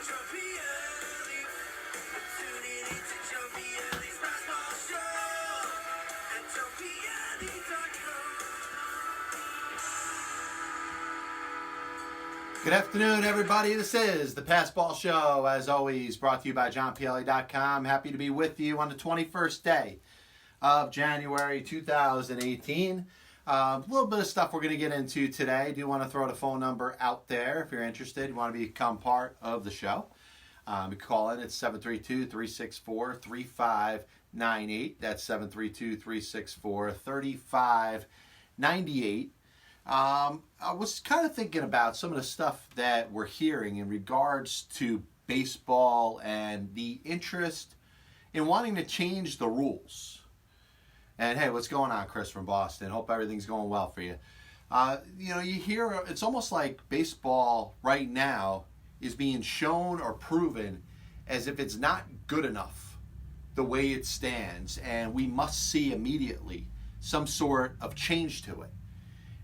Joe Pielli. Tuning into Joe Pielli's Basketball Show at JoePielli.com. Good afternoon, everybody. This is the Passball Show, as always, brought to you by JohnPielli.com. Happy to be with you on the 21st day of January 2018. A little bit of stuff we're going to get into today. I do want to throw the phone number out there if you're interested. You want to become part of the show. You can call in at 732-364-3598. That's 732-364-3598. I was kind of thinking about some of the stuff that we're hearing in regards to baseball and the interest in wanting to change the rules. And hey, what's going on, Chris from Boston? Hope everything's going well for you. You hear it's almost like baseball right now is being shown or proven as if it's not good enough the way it stands, and we must see immediately some sort of change to it.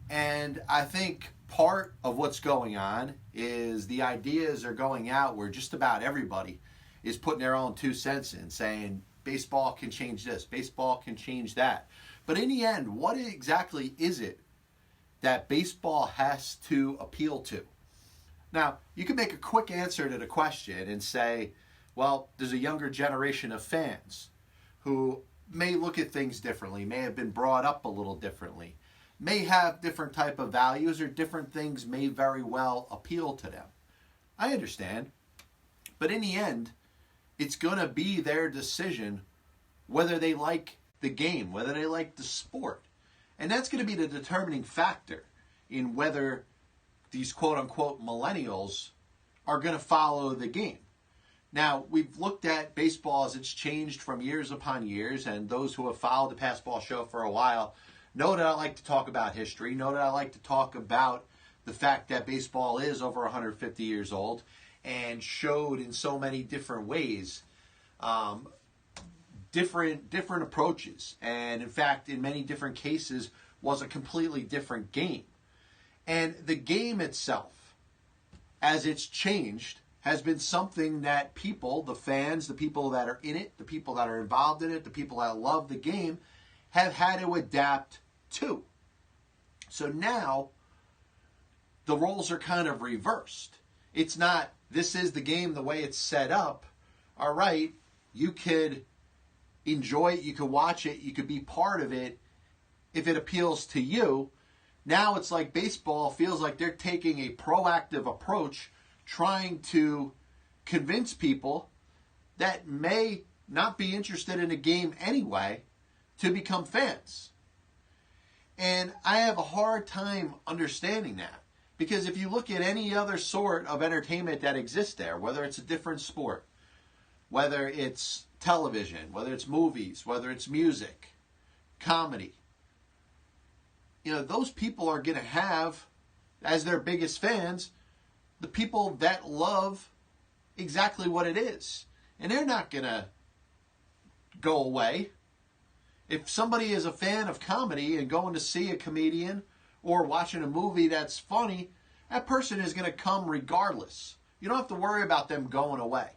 And I think part of what's going on is the ideas are going out where just about everybody is putting their own 2 cents in, saying baseball can change this, baseball can change that. But in the end, what exactly is it that baseball has to appeal to? Now, you can make a quick answer to the question and say, well, there's a younger generation of fans who may look at things differently, may have been brought up a little differently, may have different type of values, or different things may very well appeal to them. I understand. But in the end, it's going to be their decision whether they like the game, whether they like the sport. And that's going to be the determining factor in whether these quote-unquote millennials are going to follow the game. Now, we've looked at baseball as it's changed from years upon years, and those who have followed the Passball Show for a while know that I like to talk about history, know that I like to talk about the fact that baseball is over 150 years old and showed in so many different ways different approaches, and in fact, in many different cases, was a completely different game. And the game itself, as it's changed, has been something that people, the fans, the people that are in it, the people that are involved in it, the people that love the game, have had to adapt to. So now, the roles are kind of reversed. It's not, this is the game the way it's set up. All right, you could enjoy it, you could watch it, you could be part of it if it appeals to you. Now it's like baseball feels like they're taking a proactive approach, trying to convince people that may not be interested in a game anyway to become fans. And I have a hard time understanding that. Because if you look at any other sort of entertainment that exists there, whether it's a different sport, whether it's television, whether it's movies, whether it's music, comedy, those people are going to have, as their biggest fans, the people that love exactly what it is. And they're not going to go away. If somebody is a fan of comedy and going to see a comedian or watching a movie that's funny, that person is going to come regardless. You don't have to worry about them going away.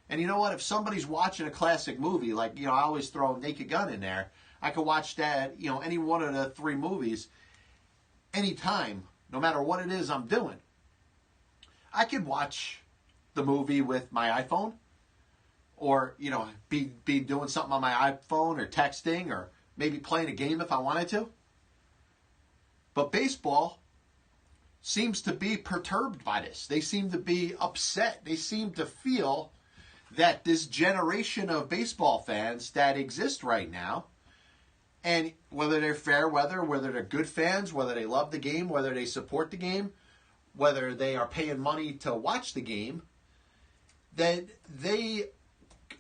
And you know what? If somebody's watching a classic movie, like, I always throw Naked Gun in there, I could watch that, any one of the 3 movies anytime, no matter what it is I'm doing. I could watch the movie with my iPhone, or, be doing something on my iPhone, or texting, or maybe playing a game if I wanted to. But baseball seems to be perturbed by this. They seem to be upset. They seem to feel that this generation of baseball fans that exist right now, and whether they're fair weather, whether they're good fans, whether they love the game, whether they support the game, whether they are paying money to watch the game, that they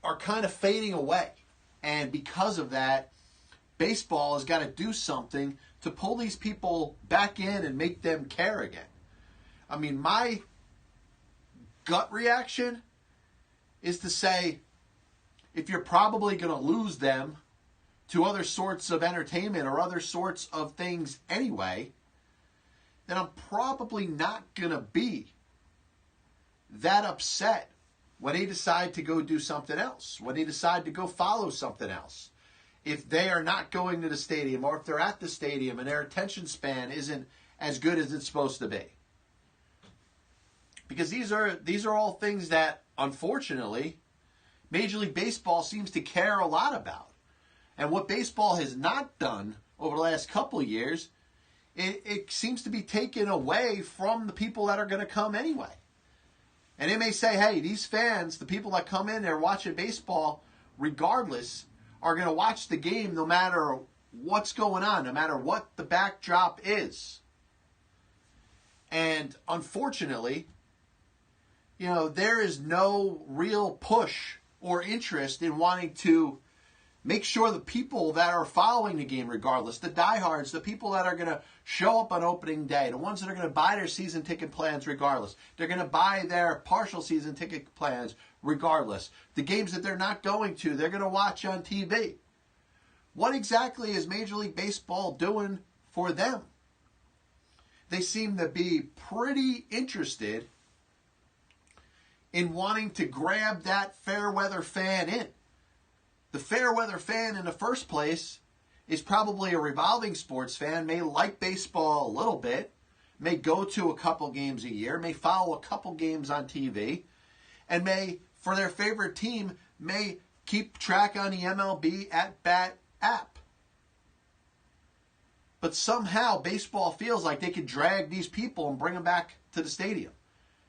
are kind of fading away. And because of that, baseball has got to do something to pull these people back in and make them care again. I mean, my gut reaction is to say, if you're probably going to lose them to other sorts of entertainment or other sorts of things anyway, then I'm probably not going to be that upset when they decide to go do something else, when they decide to go follow something else, if they are not going to the stadium, or if they're at the stadium and their attention span isn't as good as it's supposed to be. Because these are all things that, unfortunately, Major League Baseball seems to care a lot about. And what baseball has not done over the last couple of years, it seems to be taken away from the people that are going to come anyway. And they may say, hey, these fans, the people that come in there watching baseball, regardless, are going to watch the game no matter what's going on, no matter what the backdrop is. And unfortunately, there is no real push or interest in wanting to make sure the people that are following the game regardless, the diehards, the people that are going to show up on opening day, the ones that are going to buy their season ticket plans regardless, they're going to buy their partial season ticket plans regardless. The games that they're not going to, they're going to watch on TV. What exactly is Major League Baseball doing for them? They seem to be pretty interested in wanting to grab that fair weather fan in. The fair weather fan in the first place is probably a revolving sports fan, may like baseball a little bit, may go to a couple games a year, may follow a couple games on TV, and may, for their favorite team, may keep track on the MLB at-bat app. But somehow baseball feels like they could drag these people and bring them back to the stadium,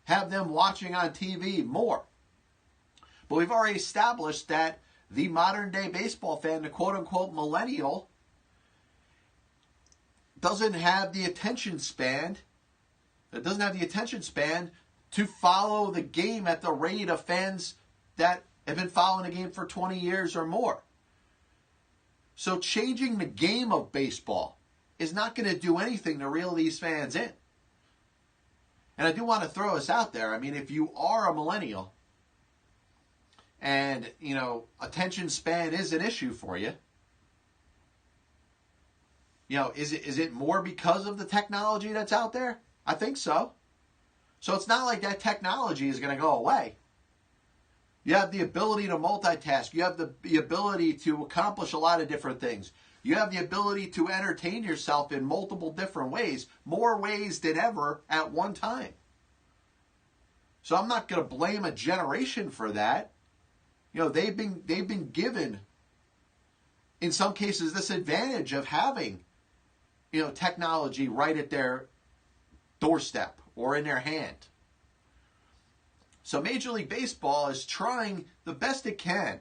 have them watching on TV more. But we've already established that the modern day baseball fan, the quote-unquote millennial, doesn't have the attention span. It doesn't have the attention span to follow the game at the rate of fans that have been following the game for 20 years or more. So changing the game of baseball is not going to do anything to reel these fans in. And I do want to throw this out there. I mean, if you are a millennial, and, attention span is an issue for you, is it more because of the technology that's out there? I think so. So it's not like that technology is going to go away. You have the ability to multitask. You have the ability to accomplish a lot of different things. You have the ability to entertain yourself in multiple different ways, more ways than ever at one time. So I'm not going to blame a generation for that. They've been given, in some cases, this advantage of having, technology right at their doorstep or in their hand. So Major League Baseball is trying the best it can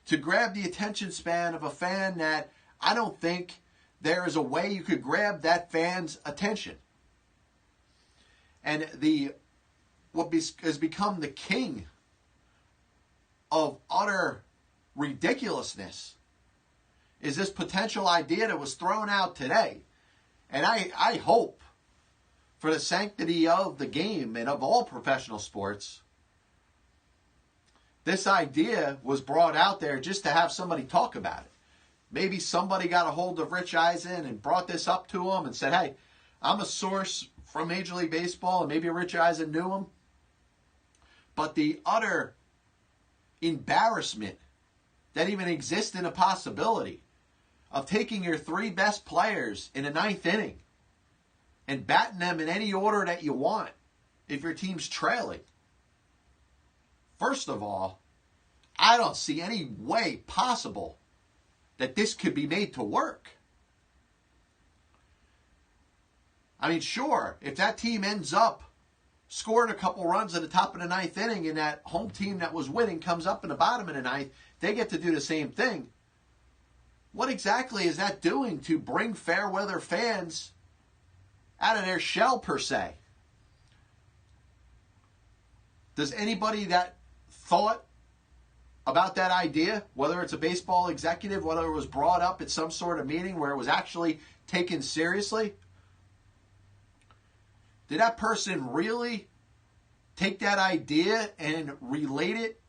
to grab the attention span of a fan that I don't think there is a way you could grab that fan's attention. And what has become the king of utter ridiculousness is this potential idea that was thrown out today. And I hope, for the sanctity of the game and of all professional sports, this idea was brought out there just to have somebody talk about it. Maybe somebody got a hold of Rich Eisen and brought this up to him and said, hey, I'm a source from Major League Baseball, and maybe Rich Eisen knew him. But the utter embarrassment that even exists in a possibility of taking your three best players in the ninth inning and batting them in any order that you want if your team's trailing. First of all, I don't see any way possible that this could be made to work. I mean, sure, if that team ends up scoring a couple runs at the top of the ninth inning and that home team that was winning comes up in the bottom of the ninth, they get to do the same thing. What exactly is that doing to bring fair weather fans out of their shell, per se? Does anybody that thought about that idea, whether it's a baseball executive, whether it was brought up at some sort of meeting where it was actually taken seriously, did that person really take that idea and relate it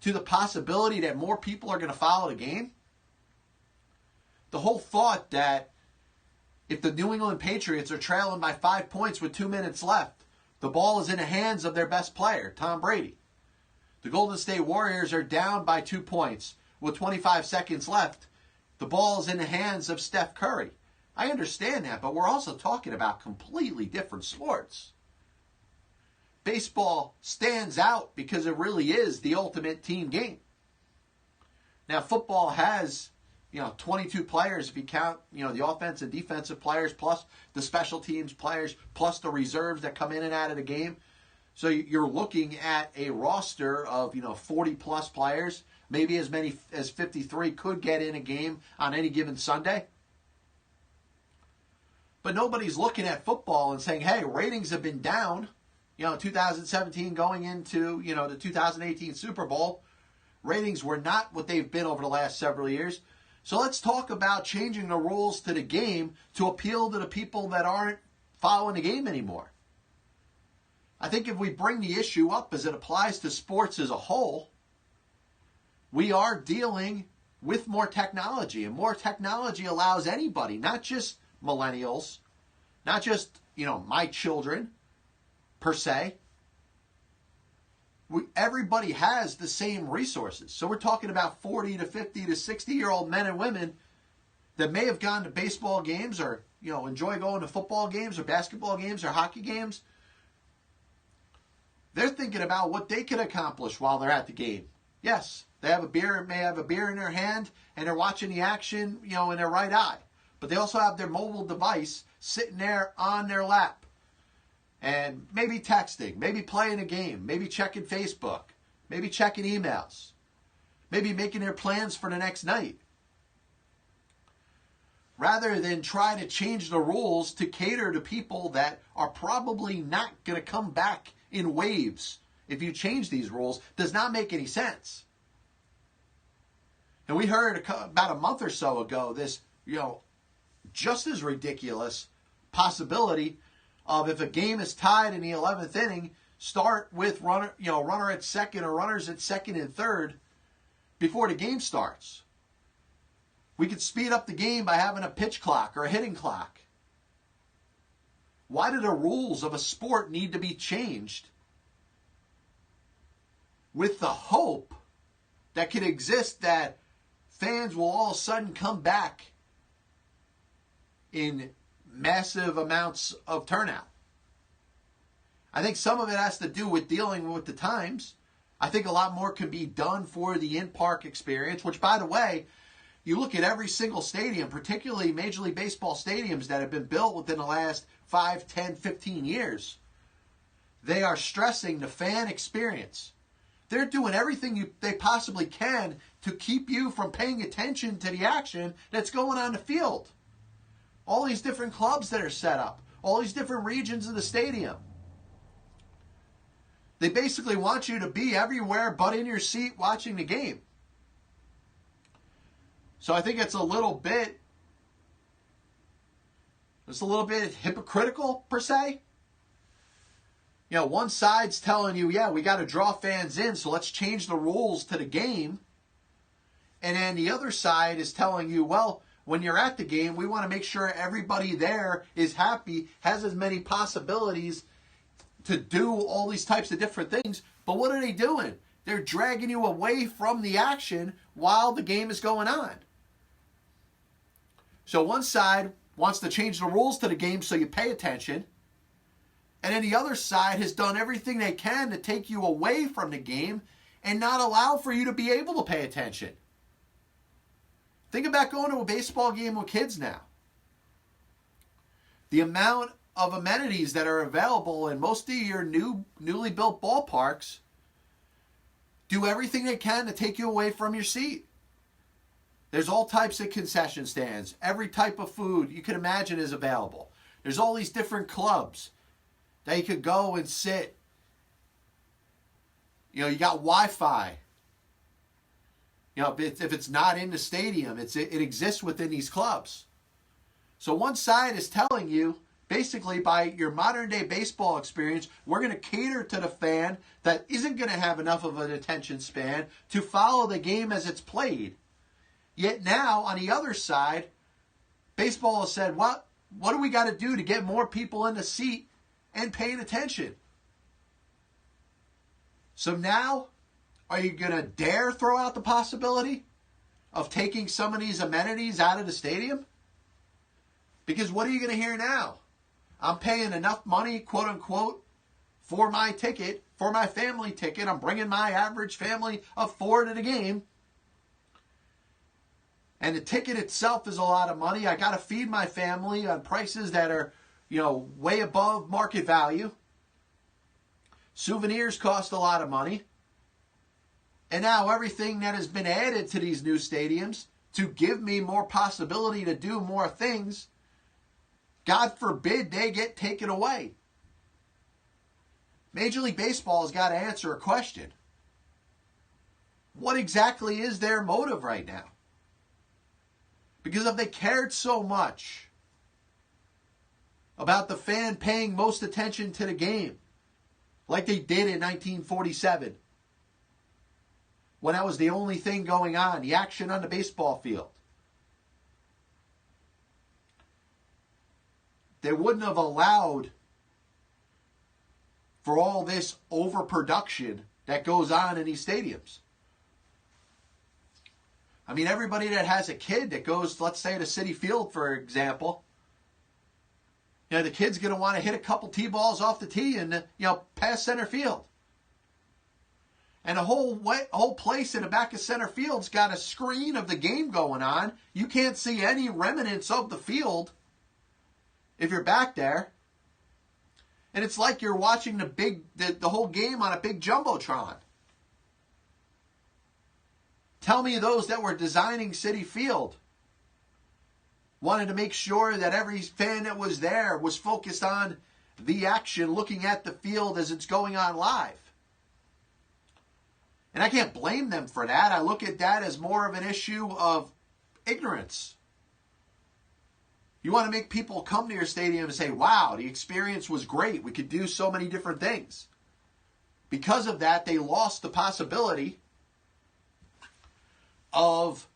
to the possibility that more people are going to follow the game? The whole thought that if the New England Patriots are trailing by 5 points with 2 minutes left, the ball is in the hands of their best player, Tom Brady. The Golden State Warriors are down by 2 points with 25 seconds left. The ball is in the hands of Steph Curry. I understand that, but we're also talking about completely different sports. Baseball stands out because it really is the ultimate team game. Now, football has, 22 players if you count, the offense and defensive players, plus the special teams players, plus the reserves that come in and out of the game. So you're looking at a roster of, 40-plus players. Maybe as many as 53 could get in a game on any given Sunday. But nobody's looking at football and saying, hey, ratings have been down. 2017 going into, the 2018 Super Bowl. Ratings were not what they've been over the last several years. So let's talk about changing the rules to the game to appeal to the people that aren't following the game anymore. I think if we bring the issue up as it applies to sports as a whole, we are dealing with more technology, and more technology allows anybody, not just millennials, not just, my children per se. Everybody has the same resources. So we're talking about 40 to 50 to 60-year-old men and women that may have gone to baseball games or, enjoy going to football games or basketball games or hockey games. They're thinking about what they can accomplish while they're at the game. Yes, they may have a beer in their hand and they're watching the action, in their right eye. But they also have their mobile device sitting there on their lap. And maybe texting, maybe playing a game, maybe checking Facebook, maybe checking emails, maybe making their plans for the next night. Rather than try to change the rules to cater to people that are probably not going to come back in waves if you change these rules, does not make any sense. And we heard about a month or so ago this, just as ridiculous possibility of, if a game is tied in the 11th inning, start with runner at second or runners at second and third before the game starts. We could speed up the game by having a pitch clock or a hitting clock. Why do the rules of a sport need to be changed with the hope that could exist that fans will all of a sudden come back in massive amounts of turnout? I think some of it has to do with dealing with the times. I think a lot more can be done for the in-park experience, which, by the way, you look at every single stadium, particularly Major League Baseball stadiums that have been built within the last 5, 10, 15 years. They are stressing the fan experience. They're doing everything they possibly can to keep you from paying attention to the action that's going on the field. All these different clubs that are set up, all these different regions of the stadium. They basically want you to be everywhere but in your seat watching the game. So I think it's a little bit hypocritical, per se. One side's telling you, yeah, we got to draw fans in, so let's change the rules to the game. And then the other side is telling you, well, when you're at the game, we want to make sure everybody there is happy, has as many possibilities to do all these types of different things. But what are they doing? They're dragging you away from the action while the game is going on. So one side wants to change the rules to the game so you pay attention. And then the other side has done everything they can to take you away from the game and not allow for you to be able to pay attention. Think about going to a baseball game with kids now. The amount of amenities that are available in most of your newly built ballparks do everything they can to take you away from your seat. There's all types of concession stands. Every type of food you can imagine is available. There's all these different clubs that you could go and sit. You got Wi-Fi. If it's not in the stadium, it exists within these clubs. So one side is telling you, basically, by your modern day baseball experience, we're going to cater to the fan that isn't going to have enough of an attention span to follow the game as it's played. Yet now, on the other side, baseball has said, what do we got to do to get more people in the seat and paying attention? So now, Are you going to dare throw out the possibility of taking some of these amenities out of the stadium? Because what are you going to hear now? I'm paying enough money, quote unquote, for my ticket, for my family ticket. I'm bringing my average family of 4 to the game. And the ticket itself is a lot of money. I got to feed my family on prices that are, way above market value. Souvenirs cost a lot of money. And now everything that has been added to these new stadiums to give me more possibility to do more things, God forbid they get taken away. Major League Baseball has got to answer a question. What exactly is their motive right now? Because if they cared so much about the fan paying most attention to the game, like they did in 1947, when that was the only thing going on, the action on the baseball field, they wouldn't have allowed for all this overproduction that goes on in these stadiums. I mean, everybody that has a kid that goes, let's say, to Citi Field, for example, the kid's going to want to hit a couple T-balls off the tee and, past center field. And the whole place in the back of center field's got a screen of the game going on. You can't see any remnants of the field if you're back there. And it's like you're watching the whole game on a big jumbotron. Tell me those that were designing Citi Field wanted to make sure that every fan that was there was focused on the action, looking at the field as it's going on live. And I can't blame them for that. I look at that as more of an issue of ignorance. You want to make people come to your stadium and say, wow, the experience was great. We could do so many different things. Because of that, they lost the possibility of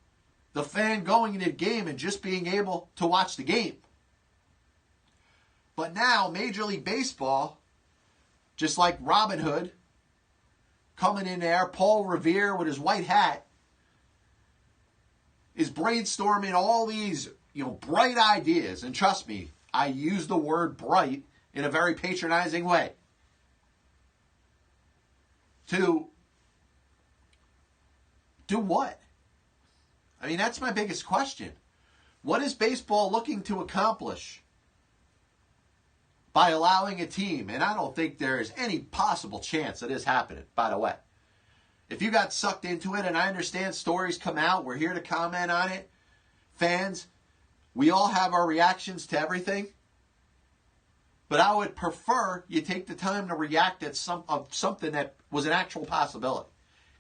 the fan going into the game and just being able to watch the game. But now, Major League Baseball, just like Robin Hood, coming in there, Paul Revere with his white hat, is brainstorming all these, bright ideas. And trust me, I use the word bright in a very patronizing way. To do what? I mean, that's my biggest question. What is baseball looking to accomplish by allowing a team? And I don't think there is any possible chance of this happening, by the way. If you got sucked into it, and I understand stories come out, we're here to comment on it. Fans, we all have our reactions to everything. But I would prefer you take the time to react at something that was an actual possibility.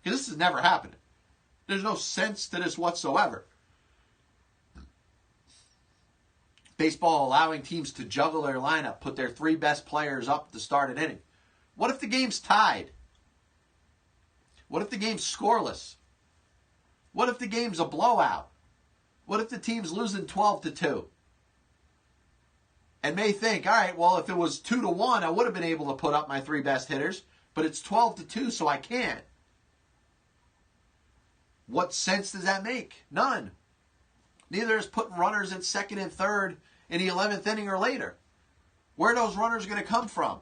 Because this is never happening. There's no sense to this whatsoever. Baseball allowing teams to juggle their lineup, put their 3 best players up to start an inning. What if the game's tied? What if the game's scoreless? What if the game's a blowout? What if the team's losing 12-2? And may think, all right, well, if it was 2-1, I would have been able to put up my 3 best hitters, but it's 12-2, so I can't. What sense does that make? None. Neither is putting runners at second and third in the 11th inning or later. Where are those runners going to come from?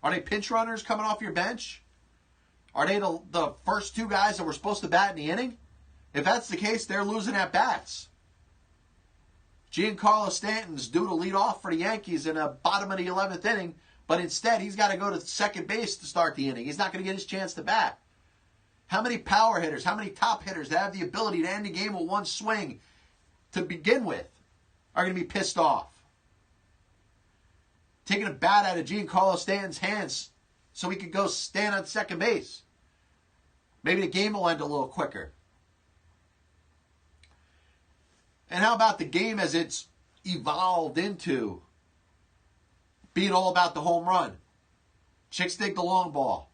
Are they pinch runners coming off your bench? Are they the first 2 guys that were supposed to bat in the inning? If that's the case, they're losing at bats. Giancarlo Stanton's due to lead off for the Yankees in the bottom of the 11th inning, but instead he's got to go to second base to start the inning. He's not going to get his chance to bat. How many power hitters, how many top hitters that have the ability to end the game with one swing to begin with are going to be pissed off? Taking a bat out of Giancarlo Stanton's hands so he could go stand on second base. Maybe the game will end a little quicker. And how about the game as it's evolved into being all about the home run? Chicks dig the long ball.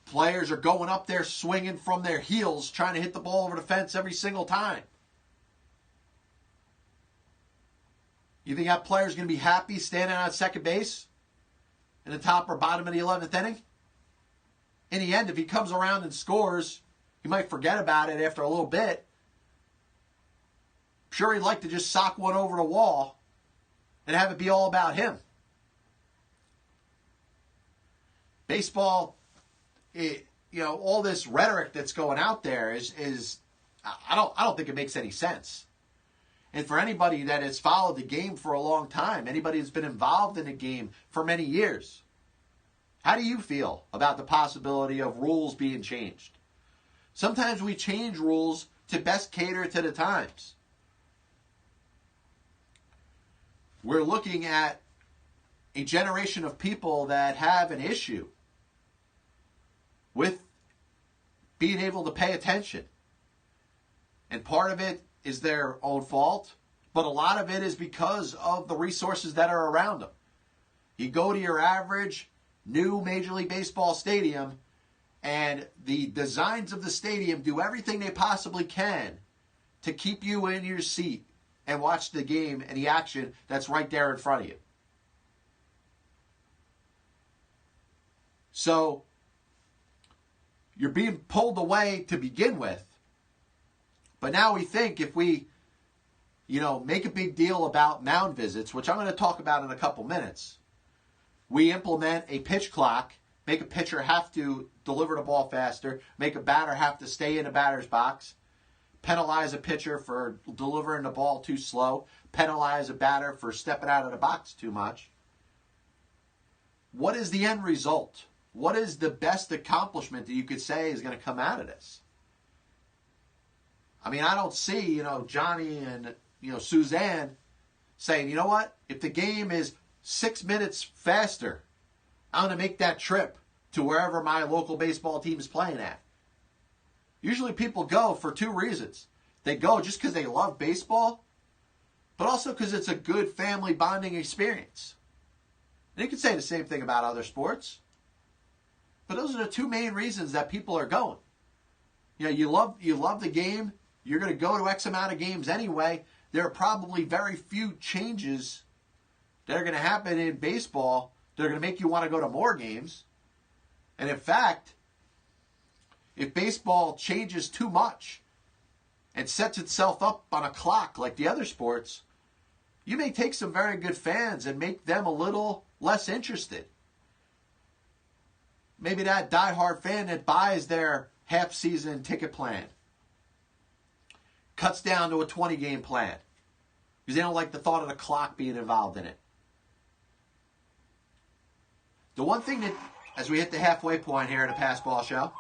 Players are going up there swinging from their heels, trying to hit the ball over the fence every single time. You think that player's going to be happy standing on second base in the top or bottom of the 11th inning? in the end, if he comes around and scores, he might forget about it after a little bit. I'm sure he'd like to just sock one over the wall and have it be all about him. Baseball, all this rhetoric that's going out there is I don't think it makes any sense. And for anybody that has followed the game for a long time, anybody who's been involved in the game for many years, how do you feel about the possibility of rules being changed? Sometimes we change rules to best cater to the times. We're looking at a generation of people that have an issue with being able to pay attention. And part of it is their own fault, but a lot of it is because of the resources that are around them. You go to your average new Major League Baseball stadium, and the designs of the stadium do everything they possibly can to keep you in your seat and watch the game and the action that's right there in front of you. So, you're being pulled away to begin with. But now we think if we, make a big deal about mound visits, which I'm going to talk about in a couple minutes, we implement a pitch clock, make a pitcher have to deliver the ball faster, make a batter have to stay in the batter's box, penalize a pitcher for delivering the ball too slow, penalize a batter for stepping out of the box too much. What is the end result? What is the best accomplishment that you could say is going to come out of this? I mean, I don't see, Johnny and, Suzanne saying, you know what? If the game is 6 minutes faster, I'm going to make that trip to wherever my local baseball team is playing at. Usually people go for two reasons. They go just because they love baseball, but also because it's a good family bonding experience. And you can say the same thing about other sports. But those are the two main reasons that people are going. You love the game. You're going to go to X amount of games anyway. There are probably very few changes that are going to happen in baseball that are going to make you want to go to more games. And in fact, if baseball changes too much and sets itself up on a clock like the other sports, you may take some very good fans and make them a little less interested. Maybe that diehard fan that buys their half-season ticket plan cuts down to a 20-game plan because they don't like the thought of the clock being involved in it. The one thing that, as we hit the halfway point here in the Pass Ball Show,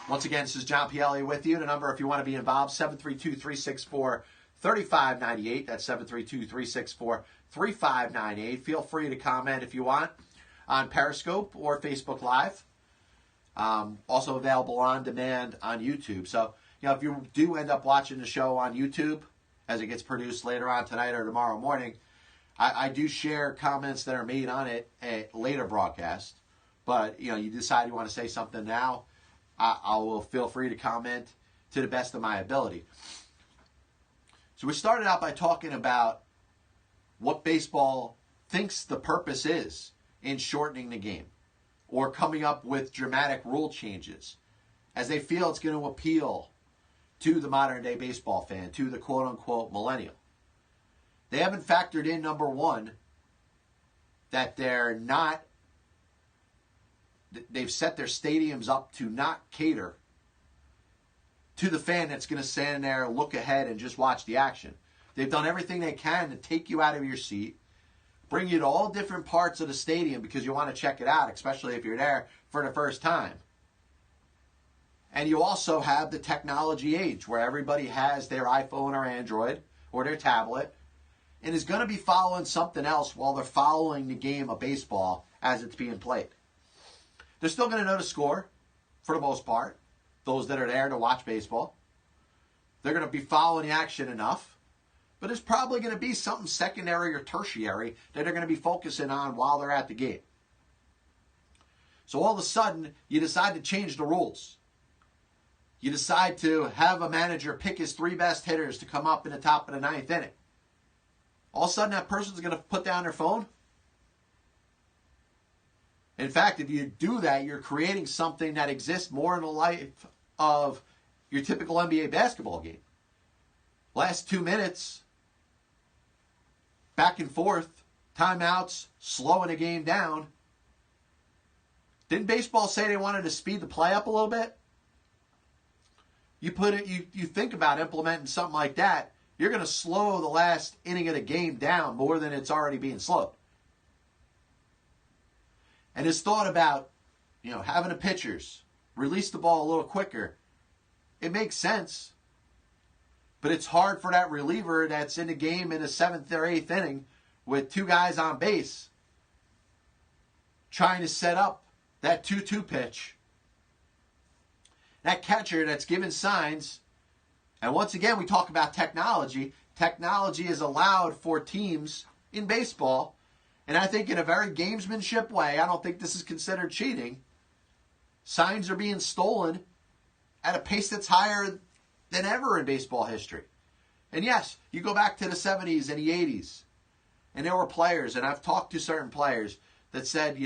once again, this is John Pielli with you. The number, if you want to be involved, 732-364-3598. That's 732-364-3598. Feel free to comment if you want on Periscope or Facebook Live. Also available on demand on YouTube. So, if you do end up watching the show on YouTube as it gets produced later on tonight or tomorrow morning, I do share comments that are made on it at later broadcast. But, you decide you want to say something now, I will feel free to comment to the best of my ability. So we started out by talking about what baseball thinks the purpose is in shortening the game or coming up with dramatic rule changes as they feel it's going to appeal to the modern-day baseball fan, to the quote-unquote millennial. They haven't factored in, number one, that they've set their stadiums up to not cater to the fan that's going to stand there, look ahead, and just watch the action. They've done everything they can to take you out of your seat, bring you to all different parts of the stadium because you want to check it out, especially if you're there for the first time. And you also have the technology age where everybody has their iPhone or Android or their tablet and is going to be following something else while they're following the game of baseball as it's being played. They're still going to know the score for the most part, those that are there to watch baseball. They're going to be following the action enough, but there's probably going to be something secondary or tertiary that they're going to be focusing on while they're at the game. So all of a sudden, you decide to change the rules. You decide to have a manager pick his three best hitters to come up in the top of the ninth inning. All of a sudden, that person's going to put down their phone In fact, if you do that, you're creating something that exists more in the life of your typical NBA basketball game. Last 2 minutes, back and forth, timeouts, slowing a game down. Didn't baseball say they wanted to speed the play up a little bit? You think about implementing something like that, you're going to slow the last inning of the game down more than it's already being slowed. And his thought about, having the pitchers release the ball a little quicker, it makes sense. But it's hard for that reliever that's in the game in the 7th or 8th inning with 2 guys on base trying to set up that 2-2 pitch. That catcher that's giving signs. And once again, we talk about technology. Technology is allowed for teams in baseball. And I think in a very gamesmanship way, I don't think this is considered cheating. Signs are being stolen at a pace that's higher than ever in baseball history. And yes, you go back to the 70s and the 80s, and there were players, and I've talked to certain players that said,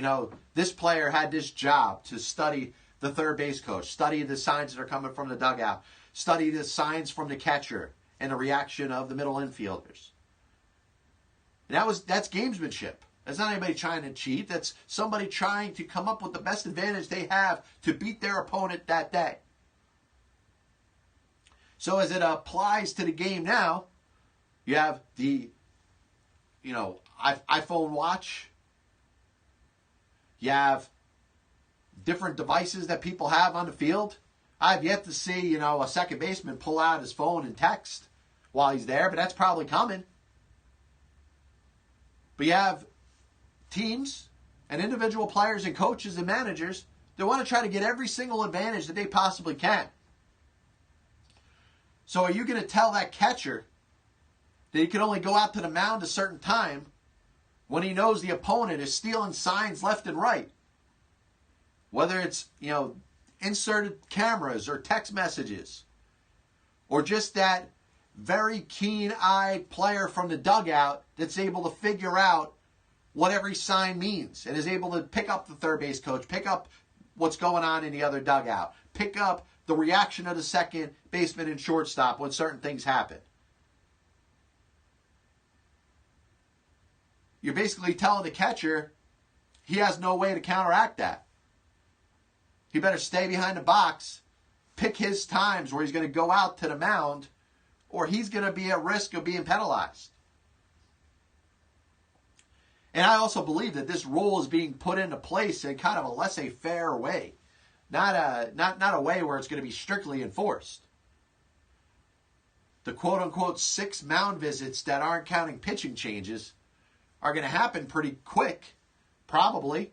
this player had this job to study the third base coach, study the signs that are coming from the dugout, study the signs from the catcher and the reaction of the middle infielders. And that's gamesmanship. That's not anybody trying to cheat. That's somebody trying to come up with the best advantage they have to beat their opponent that day. So as it applies to the game now, you have the, iPhone watch. You have different devices that people have on the field. I've yet to see, a second baseman pull out his phone and text while he's there, but that's probably coming. But you have teams and individual players and coaches and managers that want to try to get every single advantage that they possibly can. So are you going to tell that catcher that he can only go out to the mound a certain time when he knows the opponent is stealing signs left and right? Whether it's, inserted cameras or text messages, or just that very keen-eyed player from the dugout that's able to figure out what every sign means and is able to pick up the third base coach, pick up what's going on in the other dugout, pick up the reaction of the second baseman and shortstop when certain things happen. You're basically telling the catcher he has no way to counteract that. He better stay behind the box, pick his times where he's going to go out to the mound, or he's going to be at risk of being penalized. And I also believe that this rule is being put into place in kind of a laissez-faire way, not a way where it's going to be strictly enforced. The quote-unquote 6 mound visits that aren't counting pitching changes are going to happen pretty quick, probably.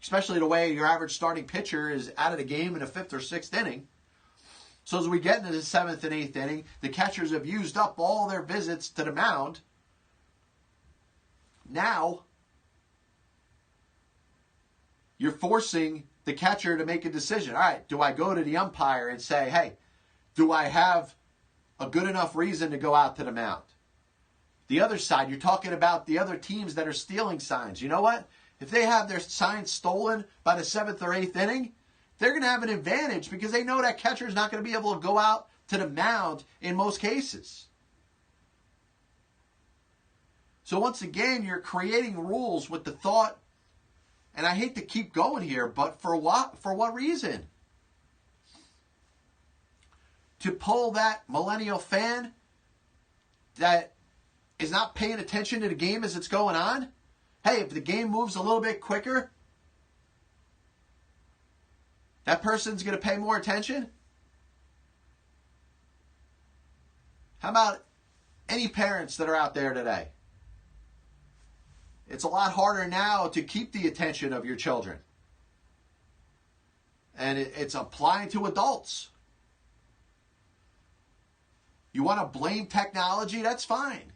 Especially the way your average starting pitcher is out of the game in the 5th or 6th inning. So as we get into the 7th and 8th inning, the catchers have used up all their visits to the mound. Now, you're forcing the catcher to make a decision. All right, do I go to the umpire and say, hey, do I have a good enough reason to go out to the mound? The other side, you're talking about the other teams that are stealing signs. You know what? If they have their signs stolen by the 7th or 8th inning, they're going to have an advantage because they know that catcher is not going to be able to go out to the mound in most cases. So once again, you're creating rules with the thought, and I hate to keep going here, but for what? For what reason? To pull that millennial fan that is not paying attention to the game as it's going on? Hey, if the game moves a little bit quicker, that person's going to pay more attention? How about any parents that are out there today? It's a lot harder now to keep the attention of your children. And it's applying to adults. You want to blame technology? That's fine.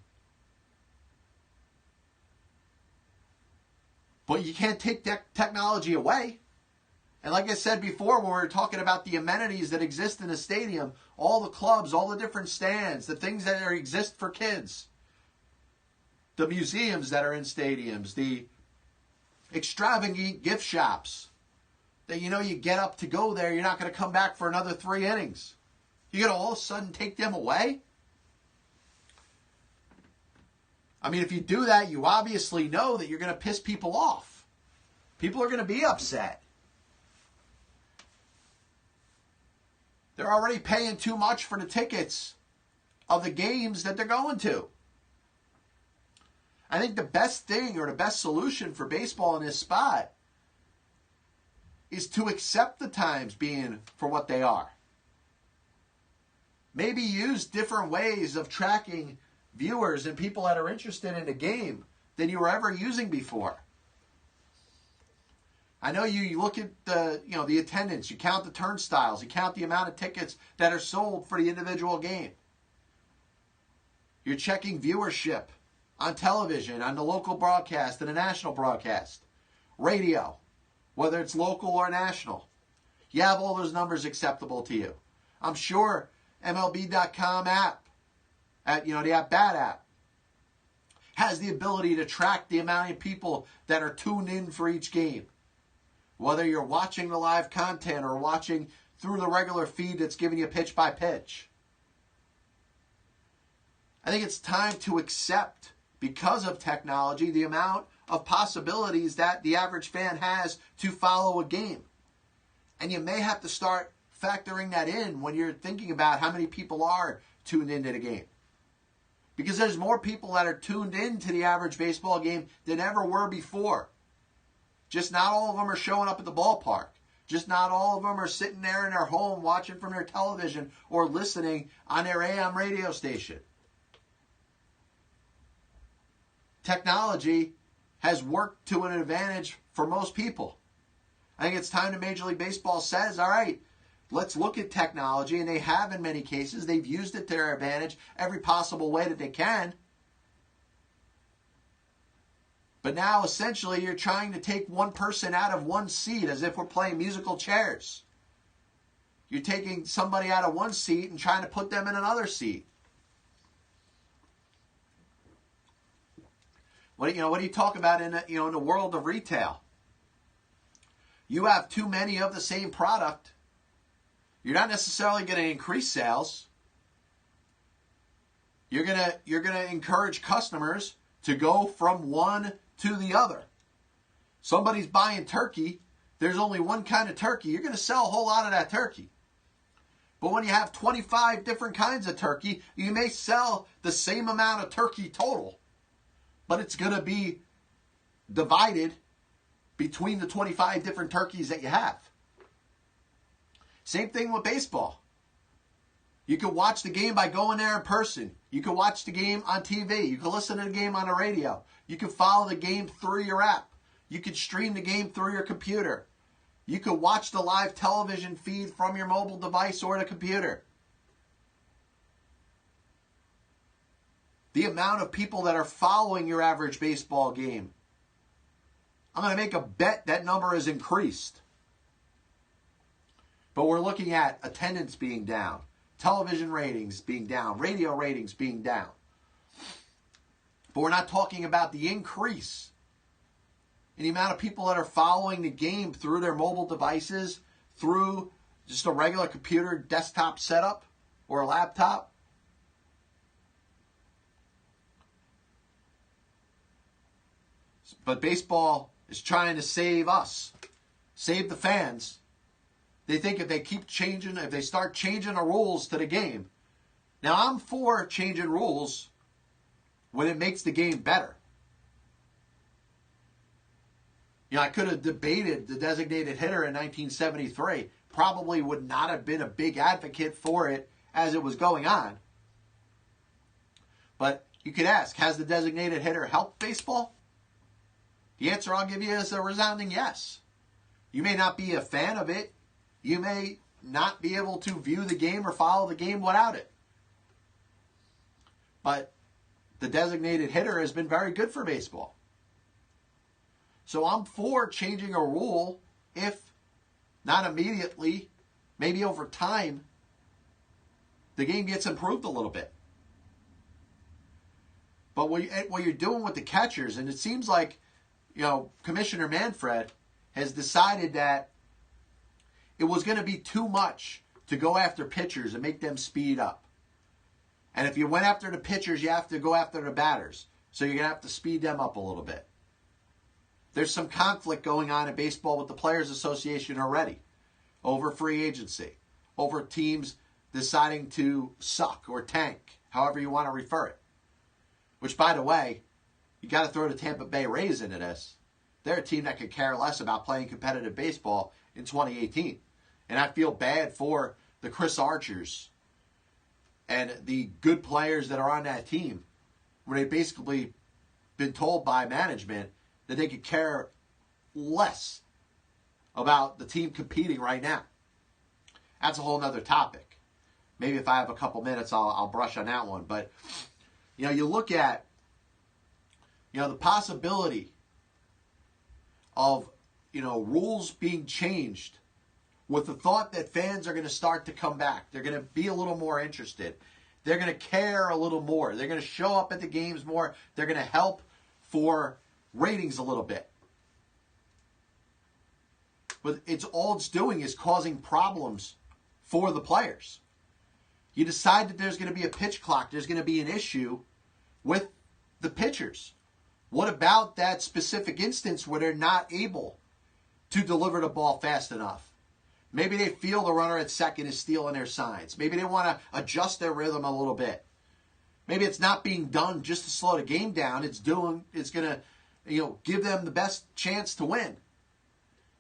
But you can't take technology away. And like I said before, when we were talking about the amenities that exist in a stadium, all the clubs, all the different stands, the things that exist for kids, the museums that are in stadiums, the extravagant gift shops that you get up to go there, you're not going to come back for another 3 innings. You're going to all of a sudden take them away? I mean, if you do that, you obviously know that you're going to piss people off. People are going to be upset. They're already paying too much for the tickets of the games that they're going to. I think the best thing or the best solution for baseball in this spot is to accept the times being for what they are. Maybe use different ways of tracking viewers and people that are interested in the game than you were ever using before. I know you look at the attendance, you count the turnstiles, you count the amount of tickets that are sold for the individual game. You're checking viewership on television, on the local broadcast and the national broadcast, radio, whether it's local or national. You have all those numbers acceptable to you. I'm sure MLB.com app, the at-bat app, has the ability to track the amount of people that are tuned in for each game. Whether you're watching the live content or watching through the regular feed that's giving you pitch by pitch. I think it's time to accept, because of technology, the amount of possibilities that the average fan has to follow a game. And you may have to start factoring that in when you're thinking about how many people are tuned into the game. Because there's more people that are tuned into the average baseball game than ever were before. Just not all of them are showing up at the ballpark. Just not all of them are sitting there in their home watching from their television or listening on their AM radio station. Technology has worked to an advantage for most people. I think it's time that Major League Baseball says, all right, let's look at technology, and they have in many cases. They've used it to their advantage every possible way that they can. But now, essentially, you're trying to take one person out of one seat as if we're playing musical chairs. You're taking somebody out of one seat and trying to put them in another seat. What do you talk about in the world of retail? You have too many of the same product. You're not necessarily going to increase sales. You're gonna encourage customers to go from one to the other. Somebody's buying turkey. There's only one kind of turkey. You're going to sell a whole lot of that turkey. But when you have 25 different kinds of turkey, you may sell the same amount of turkey total, but it's going to be divided between the 25 different turkeys that you have. Same thing with baseball. You can watch the game by going there in person. You can watch the game on TV. You can listen to the game on the radio. You can follow the game through your app. You can stream the game through your computer. You can watch the live television feed from your mobile device or the computer. The amount of people that are following your average baseball game, I'm going to make a bet that number has increased. But we're looking at attendance being down, television ratings being down, radio ratings being down. But we're not talking about the increase in the amount of people that are following the game through their mobile devices, through just a regular computer desktop setup or a laptop. But baseball is trying to save us, save the fans. They think if they start changing the rules to the game. Now, I'm for changing rules when it makes the game better. I could have debated the designated hitter in 1973. Probably would not have been a big advocate for it as it was going on. But you could ask, has the designated hitter helped baseball? The answer I'll give you is a resounding yes. You may not be a fan of it. You may not be able to view the game or follow the game without it. But the designated hitter has been very good for baseball. So I'm for changing a rule if not immediately, maybe over time, the game gets improved a little bit. But what you're doing with the catchers, and it seems like, Commissioner Manfred has decided that it was going to be too much to go after pitchers and make them speed up. And if you went after the pitchers, you have to go after the batters. So you're going to have to speed them up a little bit. There's some conflict going on in baseball with the Players Association already over free agency, over teams deciding to suck or tank, however you want to refer it. Which, by the way, you got to throw the Tampa Bay Rays into this. They're a team that could care less about playing competitive baseball in 2018. And I feel bad for the Chris Archers and the good players that are on that team, where they've basically been told by management that they could care less about the team competing right now. That's a whole nother topic. Maybe if I have a couple minutes, I'll brush on that one. But, you look at, the possibility of, rules being changed with the thought that fans are going to start to come back. They're going to be a little more interested. They're going to care a little more. They're going to show up at the games more. They're going to help for ratings a little bit. But all it's doing is causing problems for the players. You decide that there's going to be a pitch clock. There's going to be an issue with the pitchers. What about that specific instance where they're not able to deliver the ball fast enough? Maybe they feel the runner at second is stealing their signs. Maybe they want to adjust their rhythm a little bit. Maybe it's not being done just to slow the game down. It's going to, give them the best chance to win.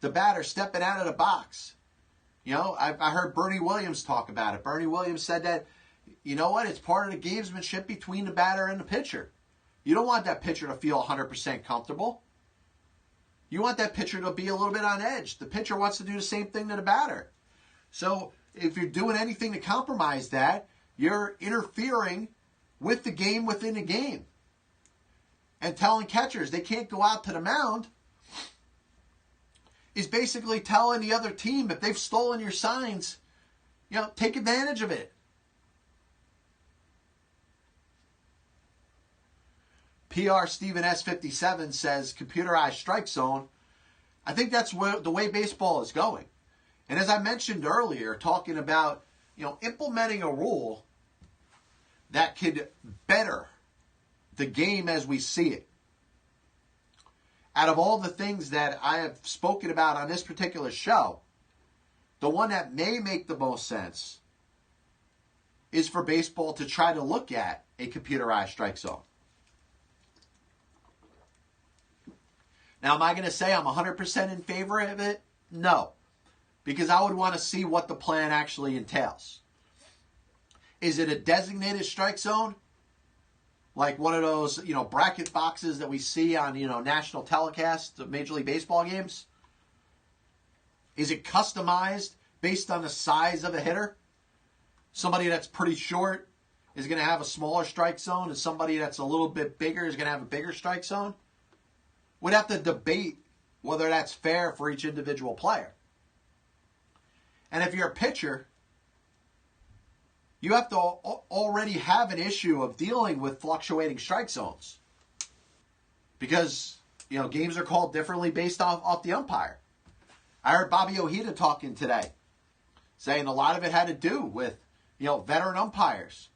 The batter stepping out of the box. I heard Bernie Williams talk about it. Bernie Williams said that, it's part of the gamesmanship between the batter and the pitcher. You don't want that pitcher to feel 100% comfortable. You want that pitcher to be a little bit on edge. The pitcher wants to do the same thing to the batter. So if you're doing anything to compromise that, you're interfering with the game within the game. And telling catchers they can't go out to the mound is basically telling the other team, if they've stolen your signs, take advantage of it. PR Steven S57 says computerized strike zone. I think that's the way baseball is going. And as I mentioned earlier, talking about, implementing a rule that could better the game as we see it. Out of all the things that I have spoken about on this particular show, the one that may make the most sense is for baseball to try to look at a computerized strike zone. Now, am I going to say I'm 100% in favor of it? No, because I would want to see what the plan actually entails. Is it a designated strike zone? Like one of those, bracket boxes that we see on, national telecasts of Major League Baseball games? Is it customized based on the size of a hitter? Somebody that's pretty short is going to have a smaller strike zone, and somebody that's a little bit bigger is going to have a bigger strike zone? We'd have to debate whether that's fair for each individual player. And if you're a pitcher, you have to already have an issue of dealing with fluctuating strike zones. Because, games are called differently based off the umpire. I heard Bobby Ojeda talking today, saying a lot of it had to do with, veteran umpires.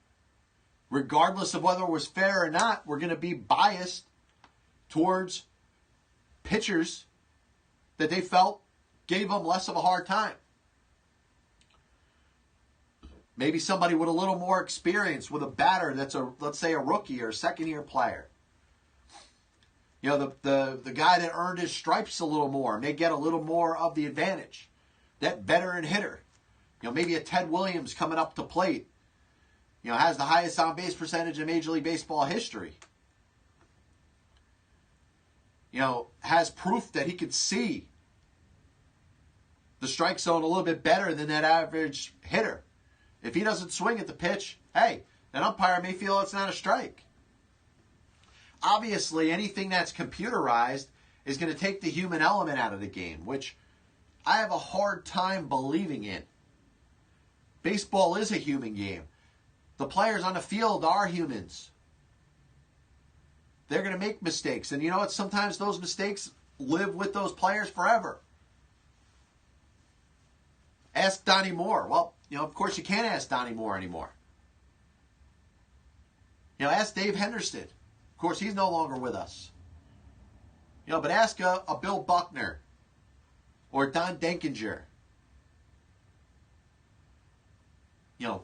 Regardless of whether it was fair or not, we're going to be biased towards pitchers that they felt gave them less of a hard time. Maybe somebody with a little more experience with a batter that's let's say a rookie or a second-year player. The guy that earned his stripes a little more may get a little more of the advantage. That veteran hitter. Maybe a Ted Williams coming up to plate. Has the highest on-base percentage in Major League Baseball history. Has proof that he could see the strike zone a little bit better than that average hitter. If he doesn't swing at the pitch, hey, that umpire may feel it's not a strike. Obviously, anything that's computerized is going to take the human element out of the game, which I have a hard time believing in. Baseball is a human game. The players on the field are humans. They're going to make mistakes. And you know what? Sometimes those mistakes live with those players forever. Ask Donnie Moore. Well, of course you can't ask Donnie Moore anymore. Ask Dave Henderson. Of course, he's no longer with us. But ask a Bill Buckner or Don Denkinger.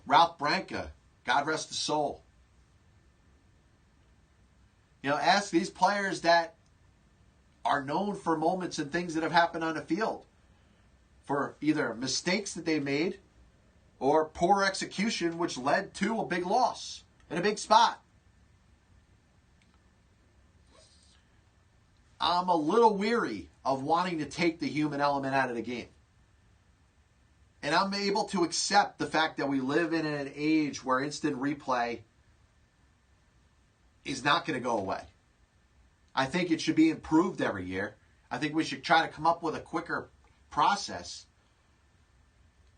Ralph Branca, God rest his soul. Ask these players that are known for moments and things that have happened on the field, for either mistakes that they made or poor execution, which led to a big loss in a big spot. I'm a little weary of wanting to take the human element out of the game. And I'm able to accept the fact that we live in an age where instant replay is not going to go away. I think it should be improved every year. I think we should try to come up with a quicker process.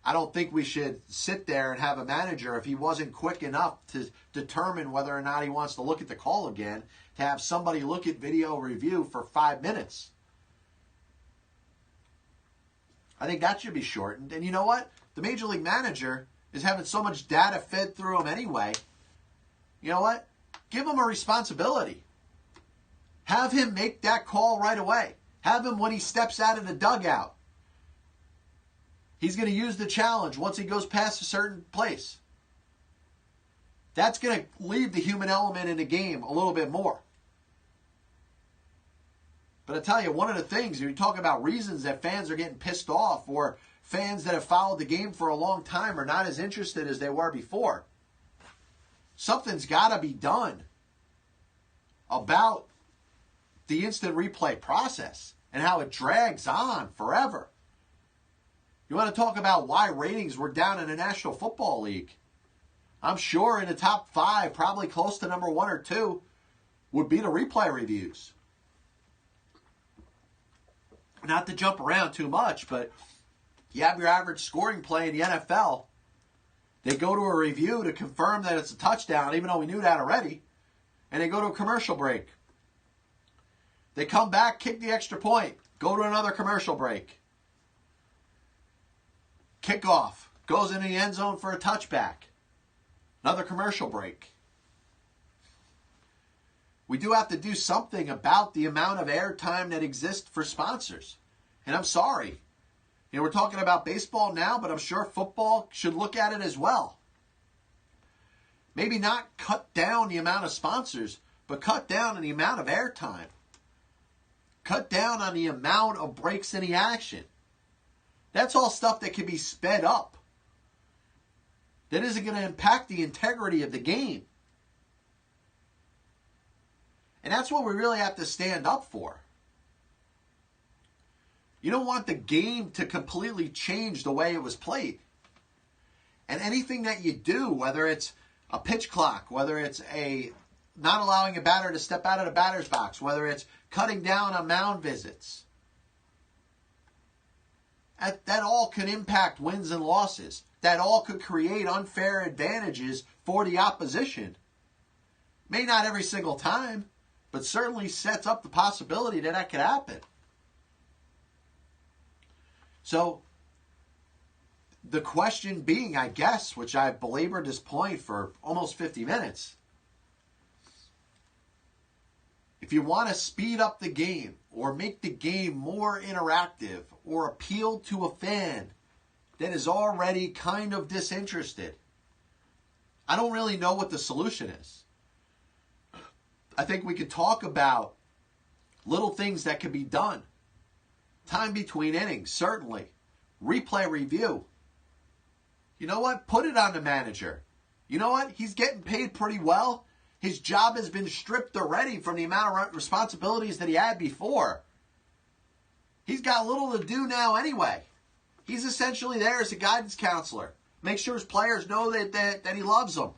I don't think we should sit there and have a manager, if he wasn't quick enough to determine whether or not he wants to look at the call again, to have somebody look at video review for 5 minutes. I think that should be shortened. And you know what? The Major League Manager is having so much data fed through him anyway. You know what? Give him a responsibility. Have him make that call right away. Have him when he steps out of the dugout. He's going to use the challenge once he goes past a certain place. That's going to leave the human element in the game a little bit more. But I tell you, one of the things, you talk about reasons that fans are getting pissed off, or fans that have followed the game for a long time are not as interested as they were before. Something's got to be done about the instant replay process and how it drags on forever. You want to talk about why ratings were down in the National Football League? I'm sure in the top 5, probably close to number 1 or 2, would be the replay reviews. Not to jump around too much, but you have your average scoring play in the NFL. They go to a review to confirm that it's a touchdown, even though we knew that already. And they go to a commercial break. They come back, kick the extra point, go to another commercial break. Kickoff, goes into the end zone for a touchback. Another commercial break. We do have to do something about the amount of airtime that exists for sponsors. And I'm sorry. We're talking about baseball now, but I'm sure football should look at it as well. Maybe not cut down the amount of sponsors, but cut down on the amount of airtime. Cut down on the amount of breaks in the action. That's all stuff that can be sped up. That isn't going to impact the integrity of the game. And that's what we really have to stand up for. You don't want the game to completely change the way it was played. And anything that you do, whether it's a pitch clock, whether it's not allowing a batter to step out of the batter's box, whether it's cutting down on mound visits, that all could impact wins and losses. That all could create unfair advantages for the opposition. May not every single time, but certainly sets up the possibility that could happen. So, the question being, I guess, which I've belabored this point for almost 50 minutes, if you want to speed up the game or make the game more interactive or appeal to a fan that is already kind of disinterested, I don't really know what the solution is. I think we could talk about little things that could be done. Time between innings, certainly. Replay review. You know what? Put it on the manager. You know what? He's getting paid pretty well. His job has been stripped already from the amount of responsibilities that he had before. He's got little to do now anyway. He's essentially there as a guidance counselor. Make sure his players know that he loves them.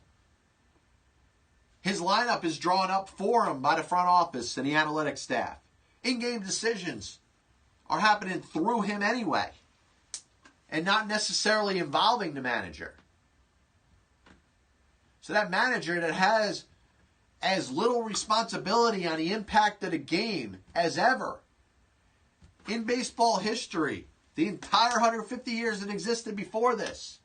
His lineup is drawn up for him by the front office and the analytics staff. In-game decisions are happening through him anyway, and not necessarily involving the manager. So that manager that has as little responsibility on the impact of the game as ever in baseball history, the entire 150 years that existed before this.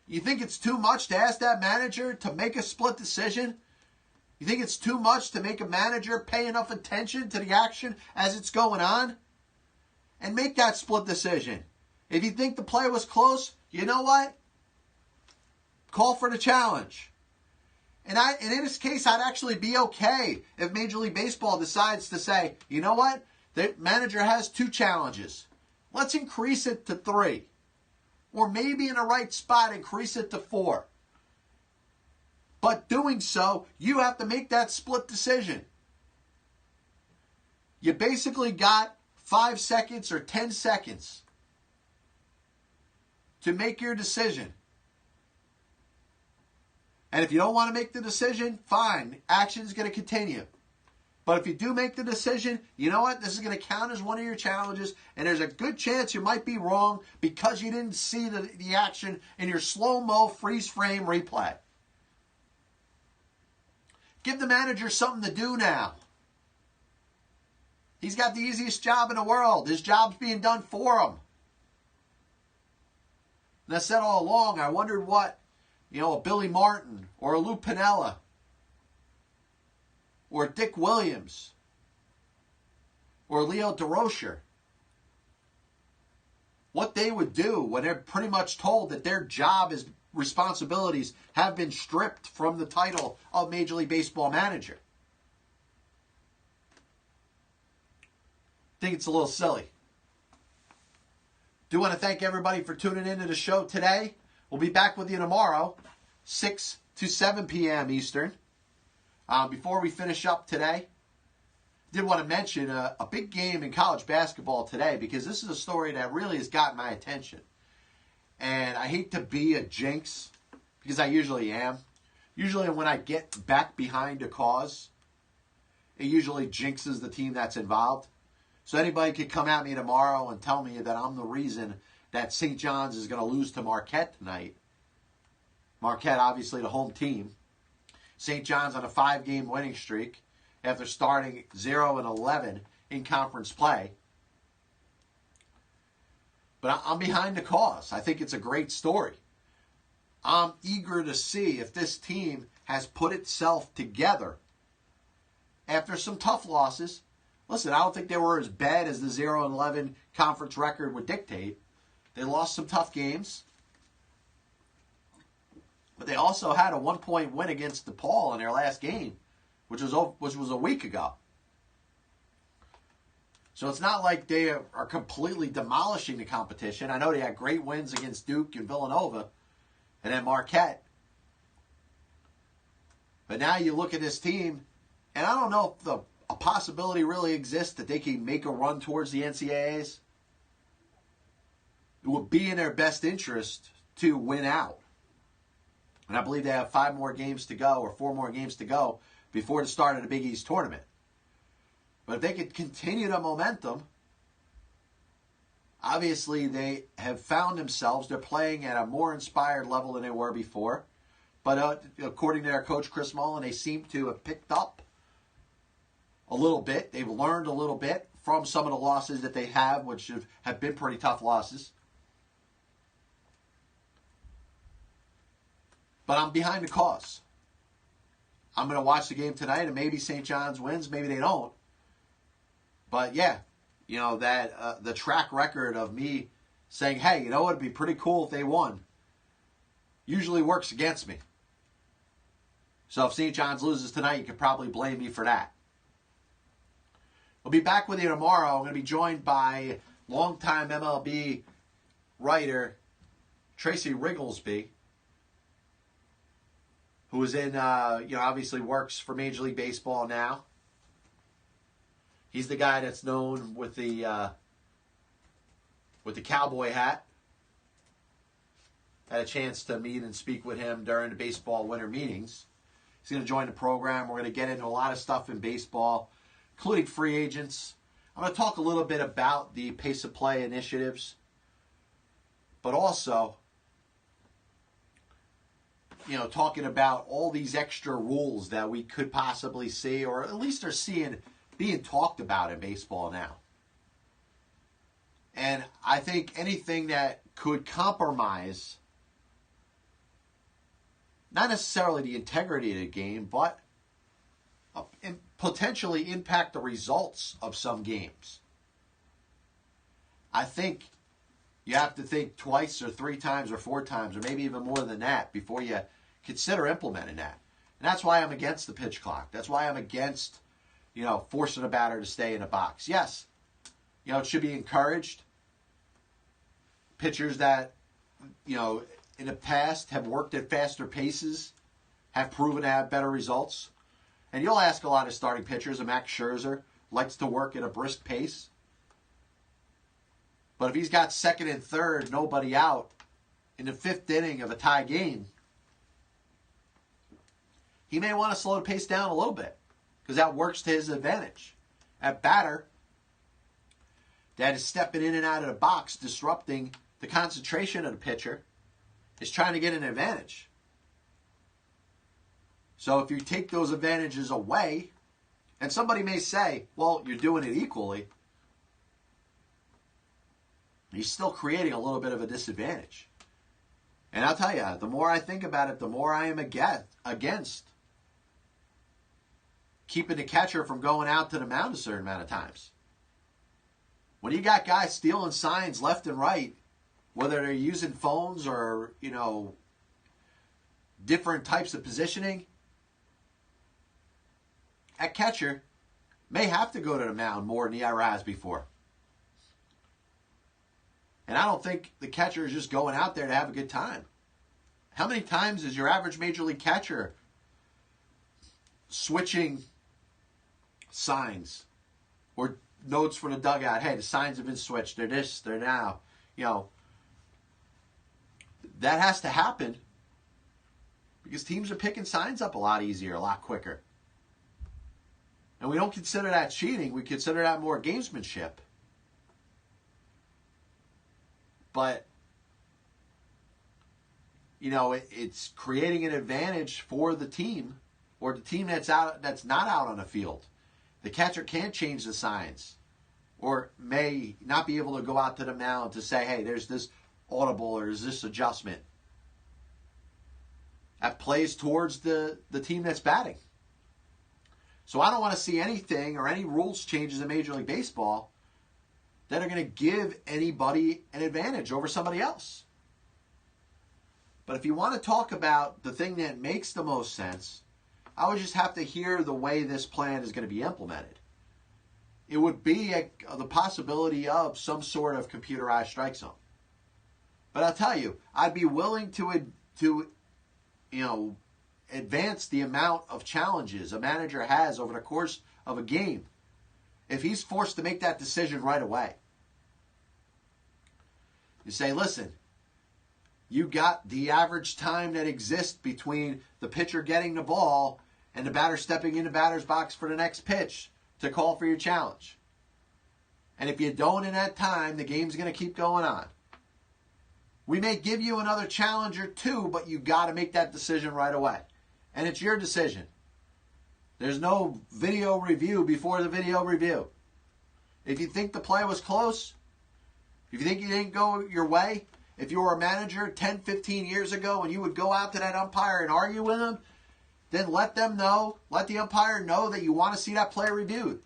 You think it's too much to ask that manager to make a split decision? You think it's too much to make a manager pay enough attention to the action as it's going on? And make that split decision. If you think the play was close, you know what? Call for the challenge. And in this case, I'd actually be okay if Major League Baseball decides to say, you know what? The manager has 2 challenges. Let's increase it to 3. Or maybe in the right spot, increase it to 4. But doing so, you have to make that split decision. You basically got 5 seconds or 10 seconds to make your decision. And if you don't want to make the decision, fine. Action is going to continue. But if you do make the decision, you know what? This is going to count as one of your challenges, and there's a good chance you might be wrong because you didn't see the action in your slow-mo freeze frame replay. Give the manager something to do now. He's got the easiest job in the world. His job's being done for him. And I said all along, I wondered what, a Billy Martin or a Lou Piniella or Dick Williams or Leo DeRocher, what they would do when they're pretty much told that their job is responsibilities have been stripped from the title of Major League Baseball manager. I think it's a little silly. Do want to thank everybody for tuning into the show today. We'll be back with you tomorrow, 6 to 7 p.m. Eastern. Before we finish up today, did want to mention a big game in college basketball today because this is a story that really has gotten my attention. And I hate to be a jinx because I usually am. Usually when I get back behind a cause, it usually jinxes the team that's involved. So anybody could come at me tomorrow and tell me that I'm the reason that St. John's is going to lose to Marquette tonight. Marquette, obviously, the home team. St. John's on a 5-game winning streak after starting 0-11 in conference play. But I'm behind the cause. I think it's a great story. I'm eager to see if this team has put itself together after some tough losses. Listen, I don't think they were as bad as the 0-11 conference record would dictate. They lost some tough games. But they also had a 1-point win against DePaul in their last game, which was a week ago. So it's not like they are completely demolishing the competition. I know they had great wins against Duke and Villanova and then Marquette. But now you look at this team, and I don't know if a possibility really exists that they can make a run towards the NCAAs. It would be in their best interest to win out. And I believe they have 5 more games to go or 4 more games to go before the start of the Big East tournament. But if they could continue the momentum, obviously they have found themselves, they're playing at a more inspired level than they were before. But according to their coach, Chris Mullen, they seem to have picked up a little bit. They've learned a little bit from some of the losses that they have, which have been pretty tough losses. But I'm behind the cause. I'm going to watch the game tonight, and maybe St. John's wins, maybe they don't. But yeah, that the track record of me saying, hey, it'd be pretty cool if they won, usually works against me. So if St. John's loses tonight, you could probably blame me for that. We'll be back with you tomorrow. I'm going to be joined by longtime MLB writer Tracy Rigglesby, who is in, obviously works for Major League Baseball now. He's the guy that's known with the cowboy hat. Had a chance to meet and speak with him during the baseball winter meetings. He's going to join the program. We're going to get into a lot of stuff in baseball, including free agents. I'm going to talk a little bit about the pace of play initiatives, but also, talking about all these extra rules that we could possibly see, or at least are being talked about in baseball now. And I think anything that could compromise not necessarily the integrity of the game, but potentially impact the results of some games. I think you have to think twice or 3 times or 4 times or maybe even more than that before you consider implementing that. And that's why I'm against the pitch clock. That's why I'm against, forcing a batter to stay in a box. Yes, it should be encouraged. Pitchers that, in the past have worked at faster paces have proven to have better results. And you'll ask a lot of starting pitchers, Max Scherzer likes to work at a brisk pace. But if he's got second and third, nobody out, in the 5th inning of a tie game, he may want to slow the pace down a little bit because that works to his advantage. At batter, that is stepping in and out of the box, disrupting the concentration of the pitcher, is trying to get an advantage. So if you take those advantages away, and somebody may say, well, you're doing it equally, he's still creating a little bit of a disadvantage. And I'll tell you, the more I think about it, the more I am against keeping the catcher from going out to the mound a certain amount of times. When you got guys stealing signs left and right, whether they're using phones or, different types of positioning, a catcher may have to go to the mound more than he ever has before. And I don't think the catcher is just going out there to have a good time. How many times is your average major league catcher switching signs or notes for the dugout? Hey, the signs have been switched. They're this, they're now. That has to happen because teams are picking signs up a lot easier, a lot quicker. And we don't consider that cheating. We consider that more gamesmanship. But, it's creating an advantage for the team or the team that's not out on the field. The catcher can't change the signs or may not be able to go out to the mound to say, hey, there's this audible or there's this adjustment. That plays towards the team that's batting. So I don't want to see anything or any rules changes in Major League Baseball that are going to give anybody an advantage over somebody else. But if you want to talk about the thing that makes the most sense, I would just have to hear the way this plan is going to be implemented. It would be the possibility of some sort of computerized strike zone. But I'll tell you, I'd be willing to advance the amount of challenges a manager has over the course of a game if he's forced to make that decision right away. You say, listen, you got the average time that exists between the pitcher getting the ball and the batter stepping in the batter's box for the next pitch to call for your challenge. And if you don't in that time, the game's going to keep going on. We may give you another challenge or two, but you got to make that decision right away. And it's your decision. There's no video review before the video review. If you think the play was close, if you think you didn't go your way, if you were a manager 10, 15 years ago and you would go out to that umpire and argue with him, then let the umpire know that you want to see that play reviewed.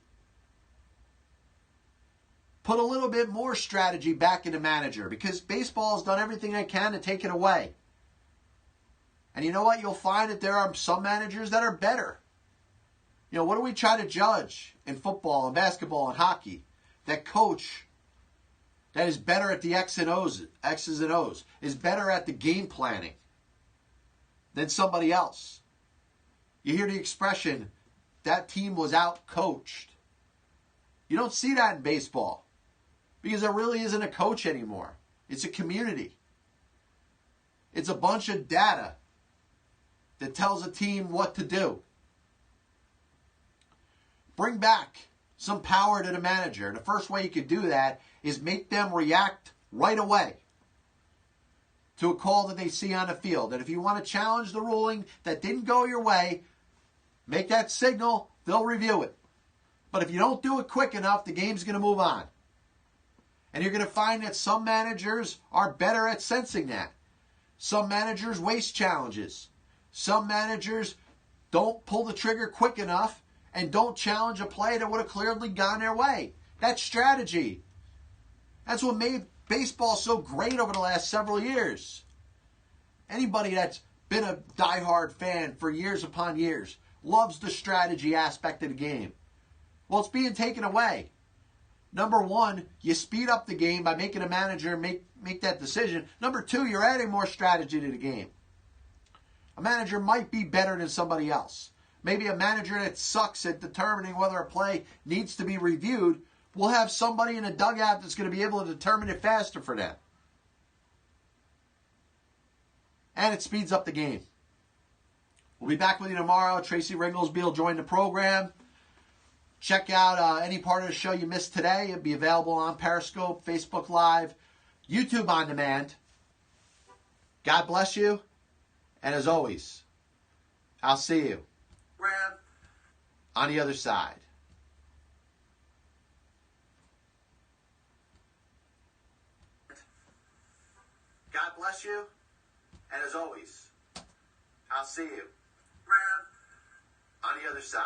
Put a little bit more strategy back into manager because baseball has done everything they can to take it away. And you know what? You'll find that there are some managers that are better. What do we try to judge in football and basketball and hockey? That coach that is better at the X's and O's, is better at the game planning than somebody else. You hear the expression, that team was out-coached. You don't see that in baseball because there really isn't a coach anymore. It's a community. It's a bunch of data that tells a team what to do. Bring back some power to the manager. And the first way you could do that is make them react right away. to a call that they see on the field. And if you want to challenge the ruling that didn't go your way, make that signal, they'll review it. But if you don't do it quick enough, the game's going to move on. And you're going to find that some managers are better at sensing that. Some managers waste challenges. Some managers don't pull the trigger quick enough and don't challenge a play that would have clearly gone their way. That's strategy. That's what made baseball so great over the last several years. Anybody that's been a diehard fan for years upon years loves the strategy aspect of the game. Well, it's being taken away. Number one, you speed up the game by making a manager make that decision. Number two, you're adding more strategy to the game. A manager might be better than somebody else. Maybe a manager that sucks at determining whether a play needs to be reviewed will have somebody in a dugout that's going to be able to determine it faster for them. And it speeds up the game. We'll be back with you tomorrow. Tracy Ringolsby will join the program. Check out any part of the show you missed today. It'll be available on Periscope, Facebook Live, YouTube On Demand. God bless you. And as always, I'll see you on the other side. God bless you. And as always, I'll see you on the other side.